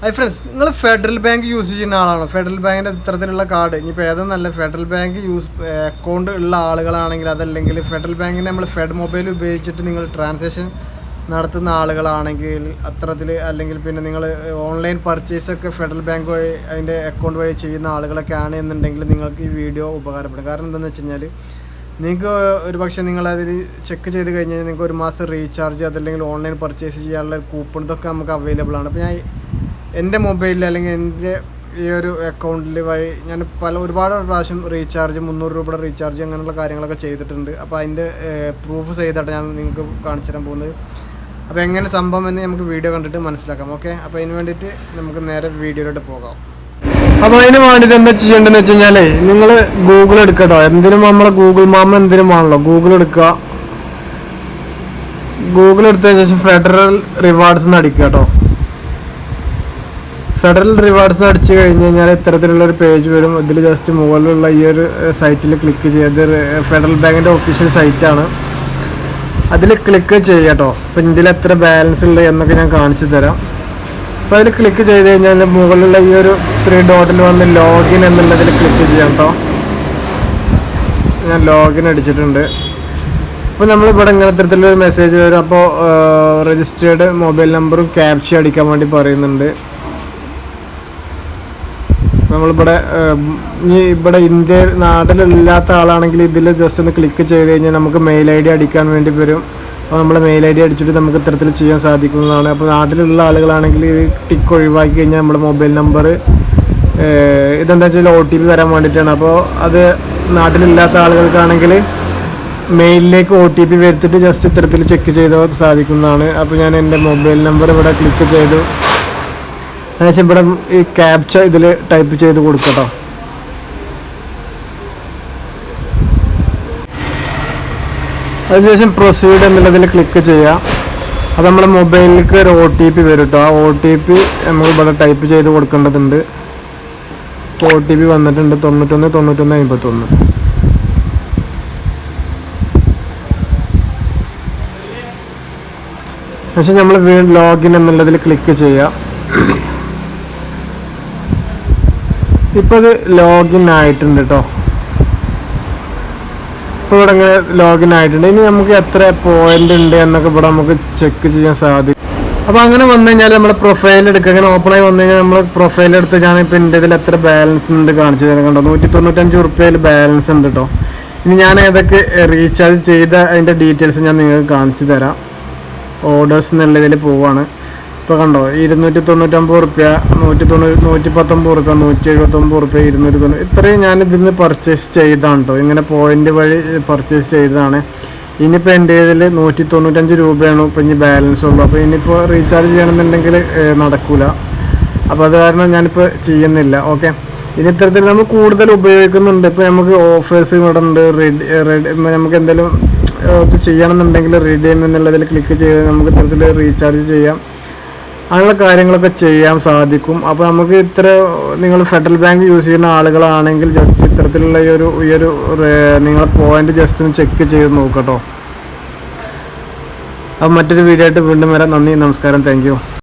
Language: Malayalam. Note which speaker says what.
Speaker 1: ഹൈ ഫ്രണ്ട്സ്, നിങ്ങൾ ഫെഡറൽ ബാങ്ക് യൂസ് ചെയ്യുന്ന ആളാണോ? ഫെഡറൽ ബാങ്കിൻ്റെ ഇത്തരത്തിലുള്ള കാർഡ് ഇനിയിപ്പോൾ ഏതെന്നല്ല, ഫെഡറൽ ബാങ്ക് അക്കൗണ്ട് ഉള്ള ആളുകളാണെങ്കിൽ, അതല്ലെങ്കിൽ ഫെഡറൽ ബാങ്കിൻ്റെ നമ്മൾ ഫെഡ് മൊബൈൽ ഉപയോഗിച്ചിട്ട് നിങ്ങൾ ട്രാൻസാക്ഷൻ നടത്തുന്ന ആളുകളാണെങ്കിൽ അത്തരത്തിൽ, അല്ലെങ്കിൽ പിന്നെ നിങ്ങൾ ഓൺലൈൻ പർച്ചേസൊക്കെ ഫെഡറൽ ബാങ്ക് വഴി അതിൻ്റെ അക്കൗണ്ട് വഴി ചെയ്യുന്ന ആളുകളൊക്കെ ആണ് എന്നുണ്ടെങ്കിൽ നിങ്ങൾക്ക് ഈ വീഡിയോ ഉപകാരപ്പെടും. കാരണം എന്താണെന്ന് വെച്ച് കഴിഞ്ഞാൽ, നിങ്ങൾക്ക് ഒരു പക്ഷേ നിങ്ങളതിൽ ചെക്ക് ചെയ്ത് കഴിഞ്ഞ് കഴിഞ്ഞാൽ നിങ്ങൾക്ക് ഒരു മാസം റീചാർജ്, അതല്ലെങ്കിൽ ഓൺലൈൻ പർച്ചേസ് ചെയ്യാനുള്ള കൂപ്പൺ, ഇതൊക്കെ നമുക്ക് അവൈലബിൾ ആണ്. അപ്പോൾ ഞാൻ എൻ്റെ മൊബൈലിൽ അല്ലെങ്കിൽ എൻ്റെ ഈ ഒരു അക്കൗണ്ടിൽ വഴി ഞാൻ ഒരുപാട് പ്രാവശ്യം റീചാർജ്, 300 രൂപയുടെ റീചാർജ് അങ്ങനെയുള്ള കാര്യങ്ങളൊക്കെ ചെയ്തിട്ടുണ്ട്. അപ്പോൾ അതിൻ്റെ പ്രൂഫ് ചെയ്തിട്ട് ഞാൻ നിങ്ങൾക്ക് കാണിച്ചു തരാൻ പോകുന്നത്. അപ്പോൾ എങ്ങനെ സംഭവം എന്ന് നമുക്ക് വീഡിയോ കണ്ടിട്ട് മനസ്സിലാക്കാം. ഓക്കെ, അപ്പോൾ അതിന് വേണ്ടിയിട്ട് നമുക്ക് നേരെ വീഡിയോയിലോട്ട് പോകാം. അപ്പോൾ അതിന് വേണ്ടിയിട്ട് എന്താ ചെയ്യേണ്ടതെന്ന് വെച്ച് കഴിഞ്ഞാൽ, നിങ്ങൾ ഗൂഗിൾ എടുക്കട്ടോ. എന്തിനും നമ്മളെ ഗൂഗിൾ മാമ എന്തിനും ആണല്ലോ. ഗൂഗിൾ എടുക്കുക. ഗൂഗിൾ എടുത്തതിന് ശേഷം ഫെഡറൽ റിവാർഡ്സ് എന്ന് അടിക്കുക കേട്ടോ. ഫെഡറൽ റിവാർഡ്സ് അടിച്ചു കഴിഞ്ഞ് കഴിഞ്ഞാൽ ഇത്തരത്തിലുള്ളൊരു പേജ് വരും. ഇതിൽ ജസ്റ്റ് മുകളിലുള്ള ഈ ഒരു സൈറ്റിൽ ക്ലിക്ക് ചെയ്യുക. ഇത് ഫെഡറൽ ബാങ്കിൻ്റെ ഒഫീഷ്യൽ സൈറ്റാണ്. അതിൽ ക്ലിക്ക് ചെയ്യുക കേട്ടോ. അപ്പം ഇതിൽ എത്ര ബാലൻസ് ഉണ്ട് എന്നൊക്കെ ഞാൻ കാണിച്ചു തരാം. അപ്പോൾ അതിൽ ക്ലിക്ക് ചെയ്ത് കഴിഞ്ഞാൽ മുകളിലുള്ള ഈ ഒരു 3 ഡോട്ടിൽ വന്ന് ലോഗിൻ എന്നുള്ളതിൽ ക്ലിക്ക് ചെയ്യാം കേട്ടോ. ഞാൻ ലോഗിൻ അടിച്ചിട്ടുണ്ട്. അപ്പോൾ നമ്മളിവിടെ ഇങ്ങനെ ഇത്തരത്തിലൊരു മെസ്സേജ് വരും. അപ്പോൾ രജിസ്റ്റേർഡ് മൊബൈൽ നമ്പറും ക്യാപ്ച അടിക്കാൻ വേണ്ടി പറയുന്നുണ്ട്. നമ്മളിവിടെ ഇവിടെ ഇന്ത്യ നാട്ടിലില്ലാത്ത ആളാണെങ്കിൽ ഇതിൽ ജസ്റ്റ് ഒന്ന് ക്ലിക്ക് ചെയ്ത് കഴിഞ്ഞാൽ നമുക്ക് മെയിൽ ID അടിക്കാൻ വേണ്ടി വരും. അപ്പോൾ നമ്മൾ മെയിൽ ID അടിച്ചിട്ട് നമുക്ക് ഇത്തരത്തിൽ ചെയ്യാൻ സാധിക്കുന്നതാണ്. അപ്പോൾ നാട്ടിലുള്ള ആളുകളാണെങ്കിൽ ഈ ടിക്ക് ഒഴിവാക്കി കഴിഞ്ഞാൽ നമ്മുടെ മൊബൈൽ നമ്പർ ഇതെന്താ വെച്ചാൽ OTP വരാൻ വേണ്ടിയിട്ടാണ്. അപ്പോൾ അത് നാട്ടിലില്ലാത്ത ആളുകൾക്കാണെങ്കിൽ മെയിലിലേക്ക് OTP വരുത്തിയിട്ട് ജസ്റ്റ് ഇത്തരത്തിൽ ചെക്ക് ചെയ്താൽ സാധിക്കുന്നതാണ്. അപ്പോൾ ഞാൻ എൻ്റെ മൊബൈൽ നമ്പർ ഇവിടെ ക്ലിക്ക് ചെയ്തു. അതിനുശേഷം ഇവിടെ ഈ ക്യാപ്ച ഇതിൽ ടൈപ്പ് ചെയ്ത് കൊടുക്കട്ടോ. അതിനുശേഷം പ്രൊസീഡ് എന്നുള്ളതിൽ ക്ലിക്ക് ചെയ്യുക. അത് നമ്മുടെ മൊബൈലിലേക്ക് ഒരു OTP വരും കേട്ടോ. ആ OTP നമ്മൾ ഇവിടെ ടൈപ്പ് ചെയ്ത് കൊടുക്കേണ്ടതുണ്ട്. OTP വന്നിട്ടുണ്ട് 919151. പക്ഷേ നമ്മൾ ലോഗിൻ എന്നുള്ളതിൽ ക്ലിക്ക് ചെയ്യുക. ഇപ്പോൾ ഇത് ലോഗിൻ ആയിട്ടുണ്ട് കേട്ടോ. ഇപ്പോൾ ഇവിടെ ഇങ്ങനെ ലോഗിൻ ആയിട്ടുണ്ട്. ഇനി നമുക്ക് എത്ര പോയിന്റ് ഉണ്ട് എന്നൊക്കെ ഇവിടെ നമുക്ക് ചെക്ക് ചെയ്യാൻ സാധിക്കും. അപ്പോൾ അങ്ങനെ വന്നു കഴിഞ്ഞാൽ നമ്മൾ പ്രൊഫൈൽ എടുക്കുക. അങ്ങനെ ഓപ്പണായി വന്നു കഴിഞ്ഞാൽ നമ്മൾ പ്രൊഫൈൽ എടുത്ത് ഞാനിപ്പോൾ എൻ്റെ ഇതിൽ എത്ര ബാലൻസ് ഉണ്ട് കാണിച്ചു തരാൻ കണ്ടോ. 195 റുപ്യയിൽ ബാലൻസ് ഉണ്ട് കേട്ടോ. ഇനി ഞാൻ ഏതൊക്കെ റീചാർജ് ചെയ്ത അതിൻ്റെ ഡീറ്റെയിൽസ് ഞാൻ നിങ്ങൾക്ക് കാണിച്ചു തരാം. ഓർഡേഴ്സ് എന്നുള്ളതിൽ പോവാണ്. ഇപ്പോൾ കണ്ടോ, 299 റുപ്യ, 119 റുപ്യ, 179 റുപ്യ, 290, ഇത്രയും ഞാൻ ഇതിൽ നിന്ന് പർച്ചേസ് ചെയ്താണ് കേട്ടോ. ഇങ്ങനെ പോയിന്റ് വഴി പർച്ചേസ് ചെയ്തതാണ്. ഇനിയിപ്പോൾ എൻ്റെ ഇതിൽ 195 രൂപയാണ് ഇപ്പോൾ ഇനി ബാലൻസ് ഉള്ളൂ. അപ്പോൾ ഇനിയിപ്പോൾ റീചാർജ് ചെയ്യണമെന്നുണ്ടെങ്കിൽ നടക്കില്ല. അപ്പോൾ അത് കാരണം ഞാനിപ്പോൾ ചെയ്യുന്നില്ല. ഓക്കെ, ഇനി ഇത്തരത്തിൽ നമ്മൾ കൂടുതൽ ഉപയോഗിക്കുന്നുണ്ട്. ഇപ്പോൾ നമുക്ക് ഓഫേഴ്സ് ഇവിടെ ഉണ്ട്. നമുക്ക് എന്തെങ്കിലും ഇത് ചെയ്യണമെന്നുണ്ടെങ്കിൽ റീഡീം എന്നുള്ളതിൽ ക്ലിക്ക് ചെയ്ത് നമുക്ക് ഇത്തരത്തിൽ റീചാർജ് ചെയ്യാം. അങ്ങനെയുള്ള കാര്യങ്ങളൊക്കെ ചെയ്യാൻ സാധിക്കും. അപ്പോൾ നമുക്ക് നിങ്ങൾ ഫെഡറൽ ബാങ്ക് യൂസ് ചെയ്യുന്ന ആളുകളാണെങ്കിൽ ജസ്റ്റ് ഇത്തരത്തിലുള്ള ഈ ഒരു നിങ്ങളെ പോയിന്റ് ജസ്റ്റ് ഒന്ന് ചെക്ക് ചെയ്ത് നോക്കട്ടോ. അപ്പോൾ മറ്റൊരു വീഡിയോ ആയിട്ട് വീണ്ടും വരാം. നന്ദി, നമസ്കാരം, താങ്ക് യു.